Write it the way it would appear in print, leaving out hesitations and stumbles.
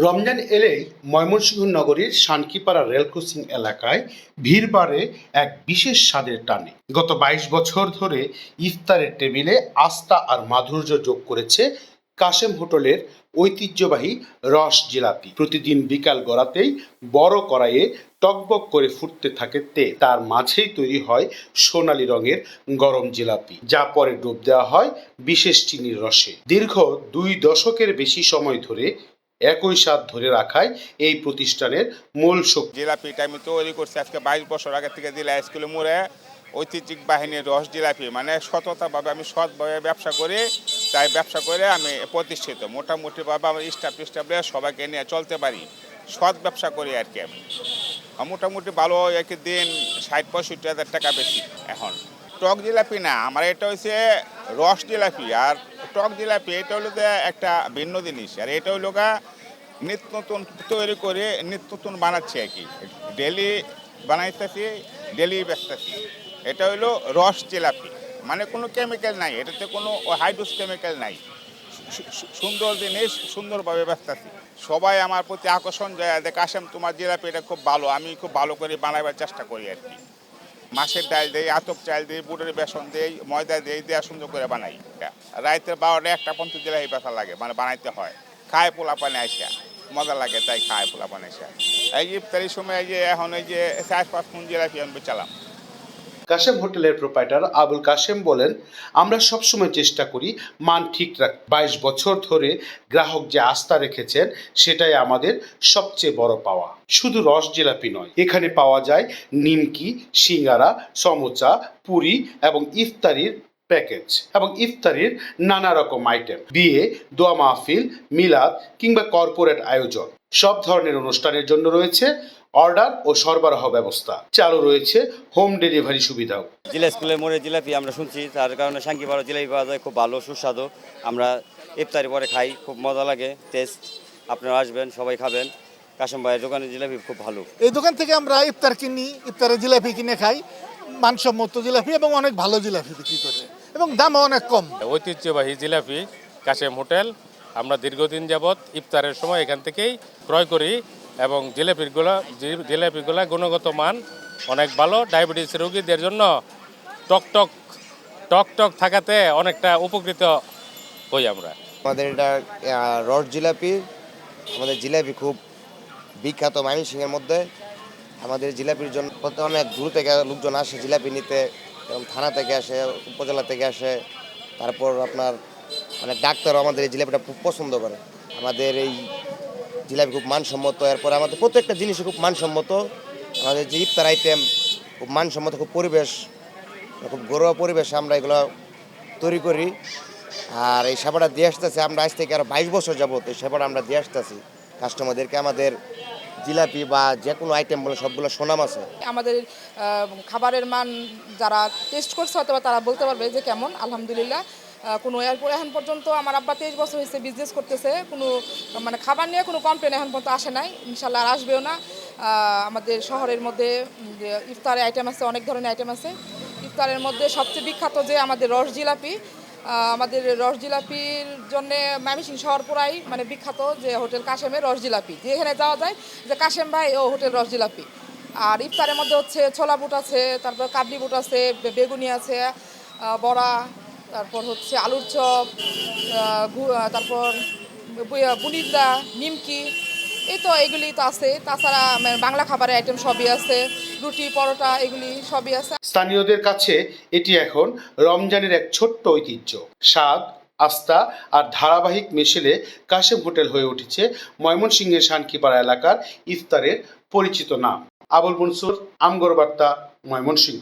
রমজান এলেই ময়মনসিংহ নগরীর Shankipara rail crossing এলাকায় ভিড় বাড়ে এক বিশেষ স্বাদের টানে। গত ২২ বছর ধরে ইফতারের টেবিলে আস্থা আর মাধুর্য যোগ করেছে কাশেম হোটেলের ঐতিহ্যবাহী রস জিলাপি। প্রতিদিন বিকাল গড়াতেই বড় কড়াইয়ে টকবক করে ফুটতে থাকে তেল, তার মাঝেই তৈরি হয় সোনালী রঙের গরম জিলাপি, যা পরে ডুব দেওয়া হয় বিশেষ চিনির রসে। দীর্ঘ ২ দশকের বেশি সময় ধরে একই স্বাদ ধরে রাখায় এই প্রতিষ্ঠানের মূল শক্তি। জিলাপিটা আমি তৈরি করছি আজকে ২২ বছর আগে থেকে জেলা স্কুলে মোড়ে ঐতিহ্যিক বাহিনীর রস জিলাপি, মানে সততাভাবে আমি সৎভাবে ব্যবসা করি, তাই ব্যবসা করে আমি প্রতিষ্ঠিত। মোটামুটিভাবে আমার স্টাফ সবাইকে নিয়ে চলতে পারি, সৎ ব্যবসা করি আর কি। আমি মোটামুটি ভালো একই দিন ৬০-৬৫ হাজার টাকা বেশি। এখন টক জিলাপি না, আমার এটা হচ্ছে রস জিলাপি। আর টক জিলাপি এটা হলো যে একটা ভিন্ন জিনিস, আর এটা হলো নিত্য নতুন তৈরি করে নিত্য নতুন বানাচ্ছি আর কি। ডেলি বানাইতেছি, ডেলি বেচতেছি। এটা হলো রস জিলাপি, মানে কোনো কেমিক্যাল নাই, এটাতে কোনো হাইড্রোস কেমিক্যাল নাই। সুন্দর জিনিস সুন্দরভাবে বেচতেছি। সবাই আমার প্রতি আকর্ষণ যায় যে কাশেম তোমার জিলাপি এটা খুব ভালো, আমি খুব ভালো করে বানাবার চেষ্টা করি আর কি। মাছের ডাল দিই, আতপ চাল দিই, বুটের বেসন দিই, ময়দা দিই, দেওয়া সুন্দর করে বানাই। রাইতে ১২টা ১টা পর্যন্ত জিলাপি বেচা লাগে, মানে বানাইতে হয়। খায় পোলা পানি আসা মজা লাগে, তাই খায় পোলা পানি আসা। এই যে ইফতারির সময় এই যে এখন এই যে ৪-৫ মণ জিলাপি আমি বেচালাম। কাশেম হোটেলের প্রোপাইটার আবুল কাশেম বলেন, আমরা সবসময় চেষ্টা করি মান ঠিক রাখতে। ২২ বছর ধরে গ্রাহক যে আস্থা রেখেছেন সেটাই আমাদের সবচেয়ে বড় পাওয়া। শুধু রস জিলাপি নয়, এখানে পাওয়া যায় নিমকি, সিঙ্গারা, সমোচা, পুরি এবং ইফতারির প্যাকেজ এবং ইফতারির নানা রকম আইটেম। বিয়ে, দোয়া মাহফিল, মিলাদ কিংবা কর্পোরেট আয়োজন, সব ধরনের অনুষ্ঠানের জন্য রয়েছে অর্ডার ও সরবরাহ ব্যবস্থা। চালু রয়েছে হোম ডেলিভারি সুবিধাও। জেলা স্কুলের মোড়ে জিলাপি আমরা শুনছি, তার কারণে শানকিপাড়া জিলাপি পাওয়া যায়, খুব ভালো সুস্বাদু। আমরা ইফতারি পরে খাই, খুব মজা লাগে টেস্ট। আপনারা আসবেন, সবাই খাবেন। কাশেম ভাইয়ের দোকানের জিলাপি খুব ভালো। এই দোকান থেকে আমরা ইফতার কিনি, ইফতারের জিলাপি কিনে খাই, মানসম্মত জিলাপি এবং অনেক ভালো জিলাপি বিক্রি করে এবং দামও অনেক কম। ঐতিহ্যবাহী জিলাপি কাশেম হোটেল, আমরা দীর্ঘদিন যাবৎ ইফতারের সময় এখান থেকেই ক্রয় করি এবং জিলাপিগুলা গুণগত মান অনেক ভালো। ডায়াবেটিস রোগীদের জন্য টক থাকাতে অনেকটা উপকৃত হই আমরা। আমাদের এটা রস জিলাপি, আমাদের জিলাপি খুব বিখ্যাত ময়মনসিংহের মধ্যে। আমাদের জিলাপির জন্য অনেক দূর থেকে লোকজন আসে জিলাপি নিতে, এবং থানা থেকে আসে, উপজেলা থেকে আসে। তারপর আপনার অনেক ডাক্তারও আমাদের এই জিলাপিটা খুব পছন্দ করে। আমাদের এই জিলাপি খুব মানসম্মত, এরপর আমাদের প্রত্যেকটা জিনিসই খুব মানসম্মত। আমাদের যে ইফতার আইটেম খুব মানসম্মত, খুব পরিবেশ, খুব ঘরোয়া পরিবেশে আমরা এগুলো তৈরি করি। আর এই সেবাটা দিয়ে আসতেছি আমরা আজ থেকে আরও ২২ বছর যাবত এই সেবাটা আমরা দিয়ে আসতেছি কাস্টমারদেরকে। আমাদের জিলাপি বা যে কোনো আইটেম বলে সবগুলো সুনাম আছে। আমাদের খাবারের মান যারা টেস্ট করছে হয়তো তারা বলতে পারবে যে কেমন। আলহামদুলিল্লাহ, কোনো এখন পর্যন্ত আমার আব্বা ২৩ বছর হয়েছে বিজনেস করতেছে, কোনো মানে খাবার নিয়ে কোনো কমপ্লেন এখন পর্যন্ত আসে নাই, ইনশাল্লাহ আর আসবেও না। আমাদের শহরের মধ্যে ইফতারের আইটেম আছে, অনেক ধরনের আইটেম আছে। ইফতারের মধ্যে সবচেয়ে বিখ্যাত যে আমাদের রস জিলাপি, আমাদের রস জিলাপির জন্যে ময়মনসিংহ শহর পুরাই মানে বিখ্যাত, যে হোটেল কাশেমের রস জিলাপি, যেখানে যাওয়া যায় যে কাশেম ভাই ও হোটেল রস জিলাপি। আর ইফতারের মধ্যে হচ্ছে ছোলা বুট আছে, তারপর কাবলি বুট আছে, বেগুনি আছে, বড়া, তারপর হচ্ছে আলুর চপ, তারপর বুনিদা, নিমকি, এই তো এগুলি তো আছে। তাছাড়া বাংলা খাবারের আইটেম সবই আছে, রুটি, পরোটা, এগুলি সবই আছে। স্থানীয়দের কাছে এটি এখন রমজানের এক ছোট্ট ঐতিহ্য। স্বাদ, আস্থা আর ধারাবাহিক মিশেলে কাশেম হোটেল হয়ে উঠেছে ময়মনসিংহের শানকিপাড়া এলাকার ইফতারের পরিচিত নাম। আবুল মনসুর, আমগর বার্তা, ময়মনসিংহ।